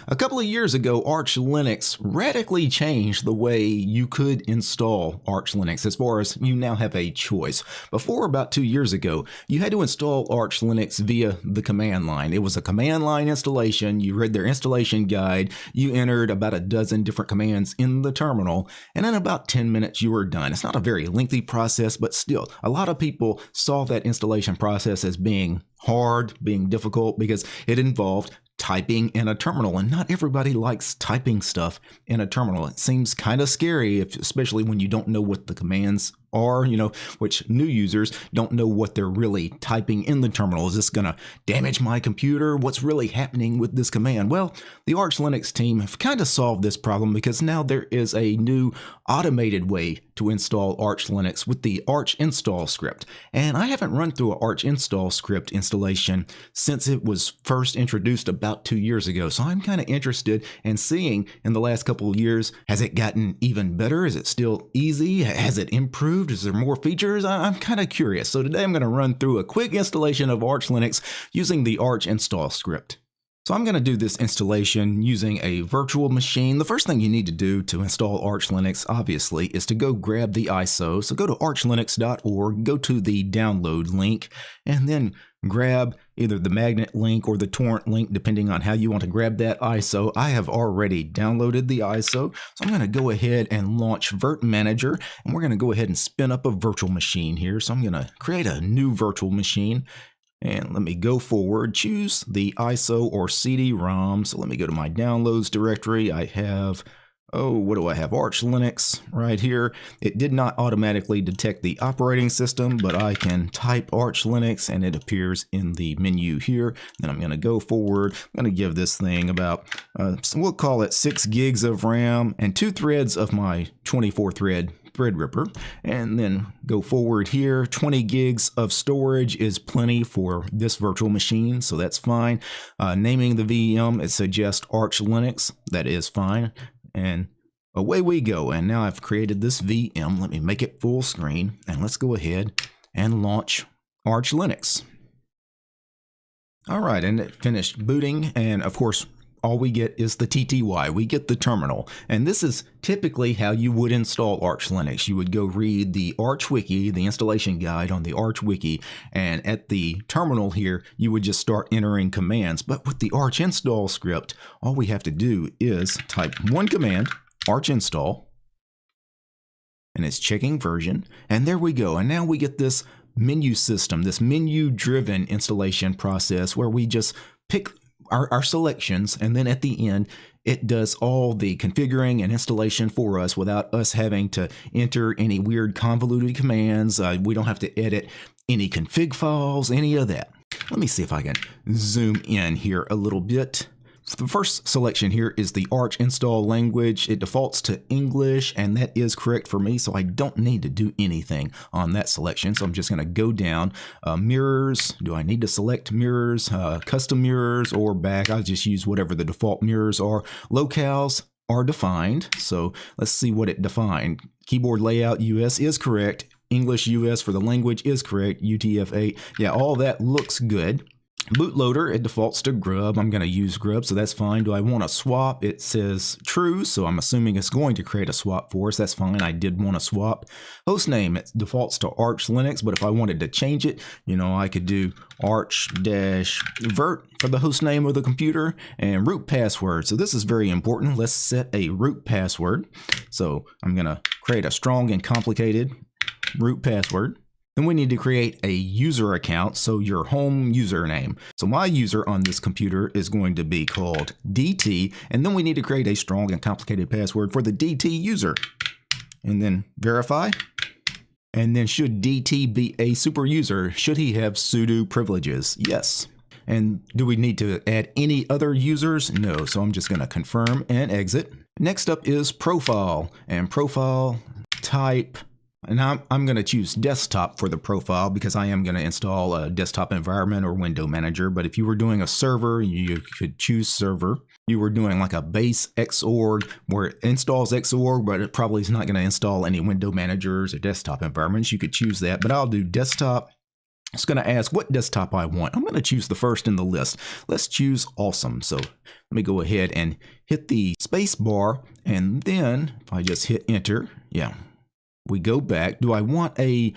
A couple of years ago, Arch Linux radically changed the way you could install Arch Linux as far as you now have a choice. Before, about 2 years ago, you had to install Arch Linux via the command line. It was a command line installation. You read their installation guide. You entered about a dozen different commands in the terminal, and in about 10 minutes you were done. It's not a very lengthy process, but still, a lot of people saw that installation process as being hard, being difficult, because it involved typing in a terminal, and not everybody likes typing stuff in a terminal. It seems kind of scary, especially when you don't know what the commands are, which new users don't know what they're really typing in the terminal. Is this going to damage my computer? What's really happening with this command? Well, the Arch Linux team have kind of solved this problem, because now there is a new automated way to install Arch Linux with the archinstall script. And I haven't run through an archinstall script installation since it was first introduced about 2 years ago. So I'm kind of interested in seeing in the last couple of years, has it gotten even better? Is it still easy? Has it improved? Is there more features? I'm kind of curious. So today I'm going to run through a quick installation of Arch Linux using the archinstall script. So I'm going to do this installation using a virtual machine. The first thing you need to do to install Arch Linux, obviously, is to go grab the ISO. So go to archlinux.org, go to the download link, and then grab either the magnet link or the torrent link, depending on how you want to grab that ISO. I have already downloaded the ISO, so I'm going to go ahead and launch Virt Manager, and we're going to go ahead and spin up a virtual machine here. So I'm going to create a new virtual machine. And let me go forward, choose the ISO or CD-ROM. So let me go to my downloads directory. I have, what do I have? Arch Linux right here. It did not automatically detect the operating system, but I can type Arch Linux and it appears in the menu here. Then I'm going to go forward. I'm going to give this thing about, we'll call it 6 gigs of RAM and 2 threads of my 24 thread Threadripper, and then go forward here. 20 gigs of storage is plenty for this virtual machine, so that's fine. Naming the VM, it suggests Arch Linux. That is fine, and away we go. And now I've created this VM. Let me make it full screen, and let's go ahead and launch Arch Linux. All right, and it finished booting, and of course, all we get is the TTY. We get the terminal. And this is typically how you would install Arch Linux. You would go read the Arch Wiki, the installation guide on the Arch Wiki, and at the terminal here, you would just start entering commands. But with the archinstall script, all we have to do is type one command, archinstall, and it's checking version. And there we go. And now we get this menu system, this menu-driven installation process where we just pick our selections, and then at the end it does all the configuring and installation for us without us having to enter any weird convoluted commands. We don't have to edit any config files, any of that. Let me see if I can zoom in here a little bit. The first selection here is the Arch install language. It defaults to English, and that is correct for me, so I don't need to do anything on that selection. So I'm just going to go down. Mirrors, do I need to select mirrors, custom mirrors, or back? I'll just use whatever the default mirrors are. Locales are defined, so let's see what it defined. Keyboard layout US is correct. English US for the language is correct. UTF-8, yeah, all that looks good. Bootloader, it defaults to Grub. I'm going to use Grub, so that's fine. Do I want to swap? It says true, so I'm assuming it's going to create a swap for us. That's fine. I did want to swap. Hostname, it defaults to Arch Linux, but if I wanted to change it, I could do arch-virt for the hostname of the computer, and root password. So this is very important. Let's set a root password. So I'm going to create a strong and complicated root password. Then we need to create a user account, so your home username. So my user on this computer is going to be called DT, and then we need to create a strong and complicated password for the DT user. And then verify. And then should DT be a super user? Should he have sudo privileges? Yes. And do we need to add any other users? No, so I'm just going to confirm and exit. Next up is profile, and profile type. And I'm going to choose desktop for the profile because I am going to install a desktop environment or window manager. But if you were doing a server, you could choose server. You were doing like a base Xorg where it installs Xorg, but it probably is not going to install any window managers or desktop environments. You could choose that, but I'll do desktop It's going to ask what desktop I want. I'm going to choose the first in the list. Let's choose Awesome. So let me go ahead and hit the space bar, and then if I just hit enter, yeah, we go back. Do I want a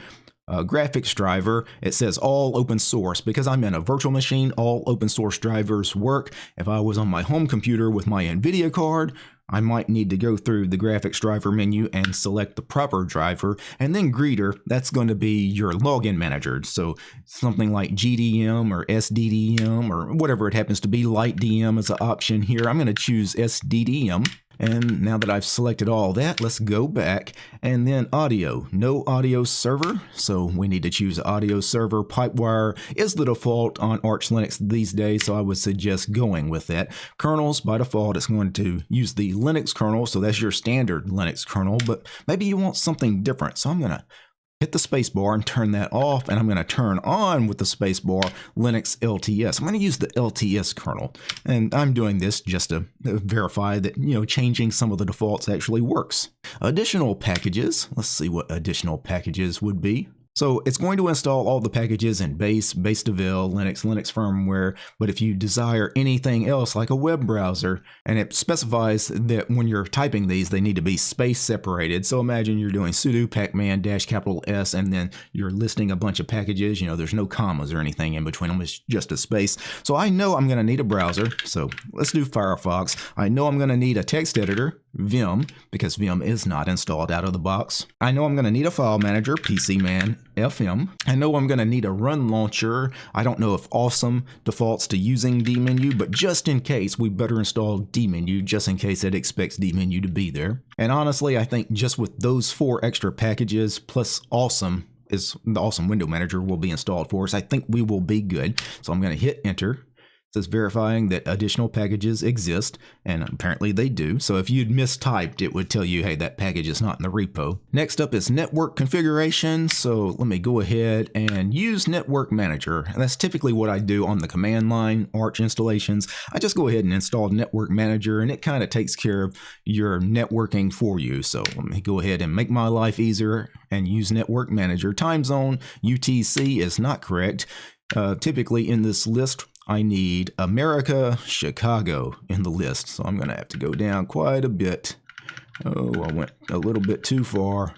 graphics driver? It says all open source. Because I'm in a virtual machine, all open source drivers work. If I was on my home computer with my NVIDIA card, I might need to go through the graphics driver menu and select the proper driver. And then Greeter, that's going to be your login manager. So something like GDM or SDDM or whatever it happens to be. LightDM is an option here. I'm going to choose SDDM. And now that I've selected all that, let's go back, and then audio, no audio server. So we need to choose audio server. Pipewire is the default on Arch Linux these days, so I would suggest going with that. Kernels, by default, it's going to use the Linux kernel, so that's your standard Linux kernel, but maybe you want something different. So I'm going to hit the space bar and turn that off, and I'm going to turn on with the space bar Linux LTS. I'm going to use the LTS kernel, and I'm doing this just to verify that, changing some of the defaults actually works. Additional packages. Let's see what additional packages would be. So it's going to install all the packages in base devel, Linux firmware, but if you desire anything else like a web browser, and it specifies that when you're typing these, they need to be space separated. So imagine you're doing sudo pacman -S, and then you're listing a bunch of packages, there's no commas or anything in between them, it's just a space. So I know I'm going to need a browser, so let's do Firefox. I know I'm going to need a text editor, Vim, because Vim is not installed out of the box. I know I'm going to need a file manager, PCman FM. I know I'm going to need a run launcher. I don't know if Awesome defaults to using dmenu, but just in case, we better install dmenu, just in case it expects dmenu to be there. And honestly, I think just with those 4 extra packages plus Awesome, the Awesome window manager will be installed for us. I think we will be good. So I'm going to hit enter. It says verifying that additional packages exist, and apparently they do. So if you'd mistyped, it would tell you, hey, that package is not in the repo. Next up is network configuration. So let me go ahead and use Network Manager. And that's typically what I do on the command line Arch installations. I just go ahead and install Network Manager, and it kind of takes care of your networking for you. So let me go ahead and make my life easier and use Network Manager. Time zone UTC is not correct. Typically in this list, I need America, Chicago in the list. So I'm going to have to go down quite a bit. Oh, I went a little bit too far.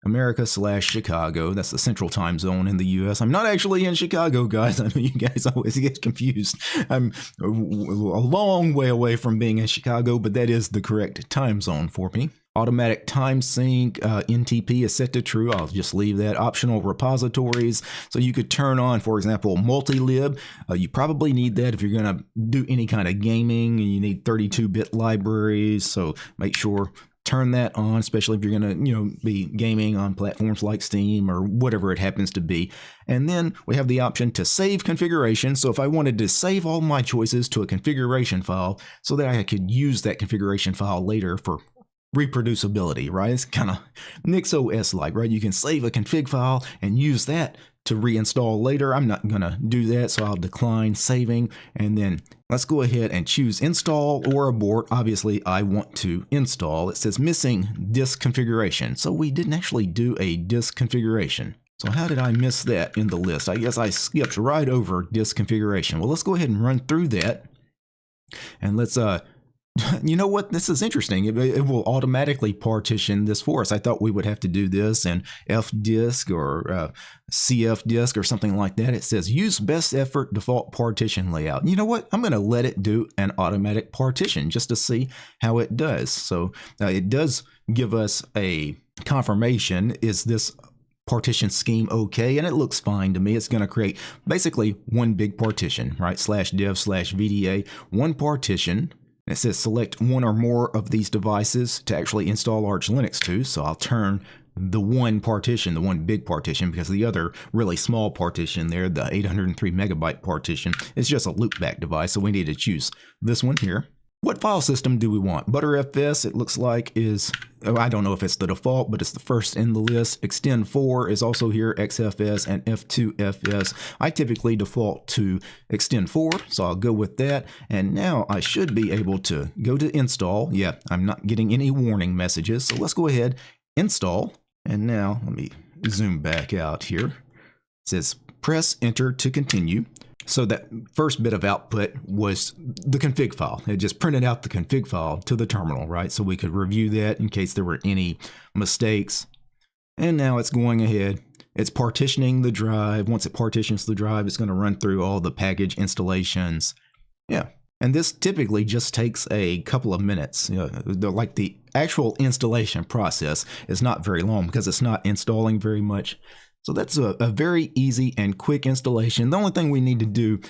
America/Chicago. That's the central time zone in the US. I'm not actually in Chicago, guys. I know you guys always get confused. I'm a long way away from being in Chicago, but that is the correct time zone for me. Automatic time sync, NTP is set to true. I'll just leave that. Optional repositories. So you could turn on, for example, multilib. You probably need that if you're going to do any kind of gaming, and you need 32-bit libraries. So make sure turn that on, especially if you're going to, be gaming on platforms like Steam or whatever it happens to be. And then we have the option to save configuration. So if I wanted to save all my choices to a configuration file so that I could use that configuration file later for reproducibility, right? It's kind of NixOS like, right? You can save a config file and use that to reinstall later. I'm not going to do that, so I'll decline saving. And then let's go ahead and choose install or abort. Obviously, I want to install. It says missing disk configuration. So we didn't actually do a disk configuration. So how did I miss that in the list? I guess I skipped right over disk configuration. Well, let's go ahead and run through that. And let's you know what? This is interesting. It will automatically partition this for us. I thought we would have to do this in fdisk or cfdisk or something like that. It says use best effort default partition layout. You know what? I'm going to let it do an automatic partition just to see how it does. So it does give us a confirmation. Is this partition scheme okay? And it looks fine to me. It's going to create basically one big partition, right? /dev/vda, one partition. It says select one or more of these devices to actually install Arch Linux to. So I'll turn the one partition, the one big partition, because the other really small partition there, the 803 megabyte partition, is just a loopback device. So we need to choose this one here. What file system do we want? ButterFS, it looks like, is, I don't know if it's the default, but it's the first in the list. Extend4 is also here, XFS and F2FS. I typically default to Extend4, so I'll go with that. And now I should be able to go to install. Yeah, I'm not getting any warning messages. So let's go ahead, install. And now let me zoom back out here. It says press enter to continue. So that first bit of output was the config file. It just printed out the config file to the terminal, right? So we could review that in case there were any mistakes. And now it's going ahead. It's partitioning the drive. Once it partitions the drive, it's going to run through all the package installations. Yeah. And this typically just takes a couple of minutes. Like the actual installation process is not very long because it's not installing very much. So that's a very easy and quick installation. The only thing we need to do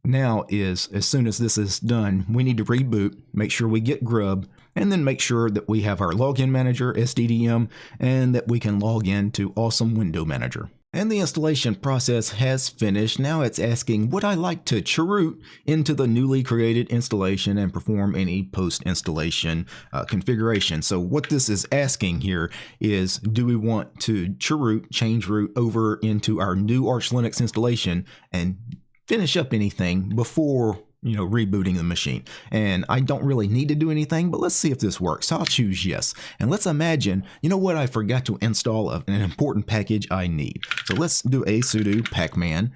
now is, as soon as this is done, we need to reboot, make sure we get grub, and then make sure that we have our login manager, SDDM, and that we can log in to Awesome Window Manager. And the installation process has finished. Now it's asking, would I like to chroot into the newly created installation and perform any post-installation configuration? So what this is asking here is, do we want to chroot, change root over into our new Arch Linux installation and finish up anything before rebooting the machine? And I don't really need to do anything, but let's see if this works. So I'll choose yes. And let's imagine, what I forgot to install an important package I need. So let's do a sudo pacman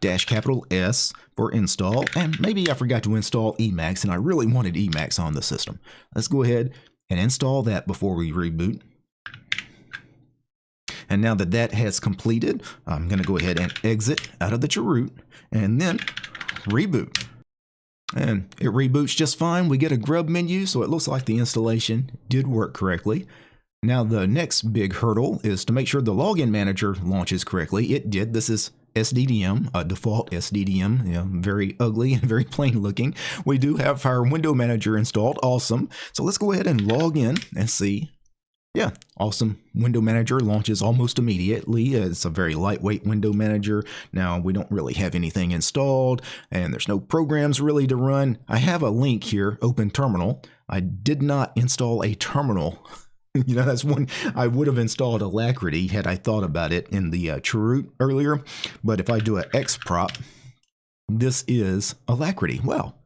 -S for install. And maybe I forgot to install Emacs and I really wanted Emacs on the system. Let's go ahead and install that before we reboot. And now that that has completed, I'm going to go ahead and exit out of the chroot and then reboot. And it reboots just fine. We get a grub menu, so it looks like the installation did work correctly. Now the next big hurdle is to make sure the login manager launches correctly. It did. This is SDDM, a default SDDM, very ugly and very plain looking. We do have our window manager installed. Awesome. So let's go ahead and log in and see. Yeah, Awesome Window Manager launches almost immediately. It's a very lightweight window manager. Now, we don't really have anything installed, and there's no programs really to run. I have a link here, Open Terminal. I did not install a terminal. That's one I would have installed Alacrity had I thought about it in the chroot earlier. But if I do an xprop, this is Alacrity. Well,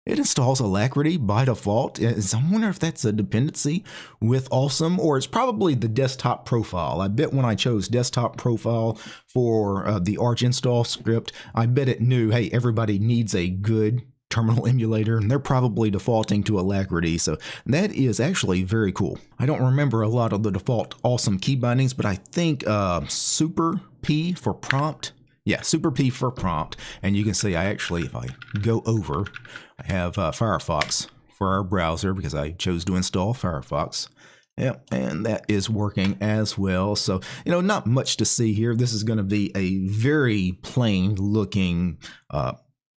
it installs Alacrity by default. I wonder if that's a dependency with Awesome, or it's probably the desktop profile. I bet when I chose desktop profile for the archinstall script, I bet it knew, hey, everybody needs a good terminal emulator, and they're probably defaulting to Alacrity. So that is actually very cool. I don't remember a lot of the default Awesome key bindings, but I think Super P for prompt. Yeah, Super P for prompt. And you can see I actually, if I go over, I have Firefox for our browser because I chose to install Firefox. Yep, and that is working as well. So, not much to see here. This is going to be a very plain looking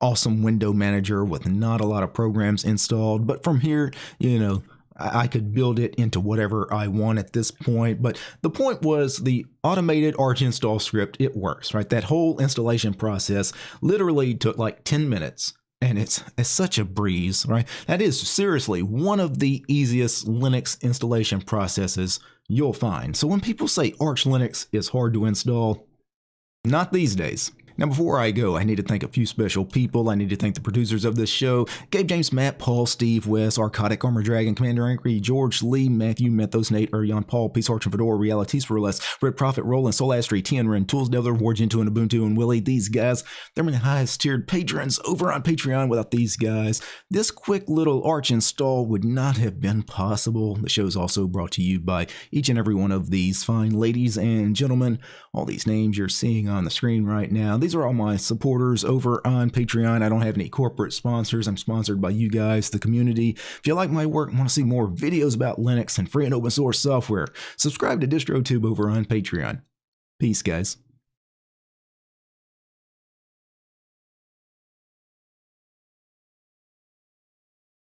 Awesome window manager with not a lot of programs installed. But from here, I could build it into whatever I want at this point. But the point was the automated archinstall script, it works, right? That whole installation process literally took like 10 minutes. And it's such a breeze, right? That is seriously one of the easiest Linux installation processes you'll find. So when people say Arch Linux is hard to install, not these days. Now, before I go, I need to thank a few special people. I need to thank the producers of this show: Gabe, James, Matt, Paul, Steve, Wes, Arcodic, Armor Dragon, Commander Angry, George, Lee, Matthew, Methos, Nate, Urion, Paul, Peace, Arch, and Fedora, Realities for Less, Red Prophet, Roland, Solastry, Tianren, Tools, Devler, Wargento, and Ubuntu, and Willie. These guys, they're my highest tiered patrons over on Patreon. Without these guys, this quick little Arch install would not have been possible. The show is also brought to you by each and every one of these fine ladies and gentlemen. All these names you're seeing on the screen right now, these are all my supporters over on Patreon. I don't have any corporate sponsors. I'm sponsored by you guys, the community. If you like my work and want to see more videos about Linux and free and open source software, subscribe to DistroTube over on Patreon. Peace, guys.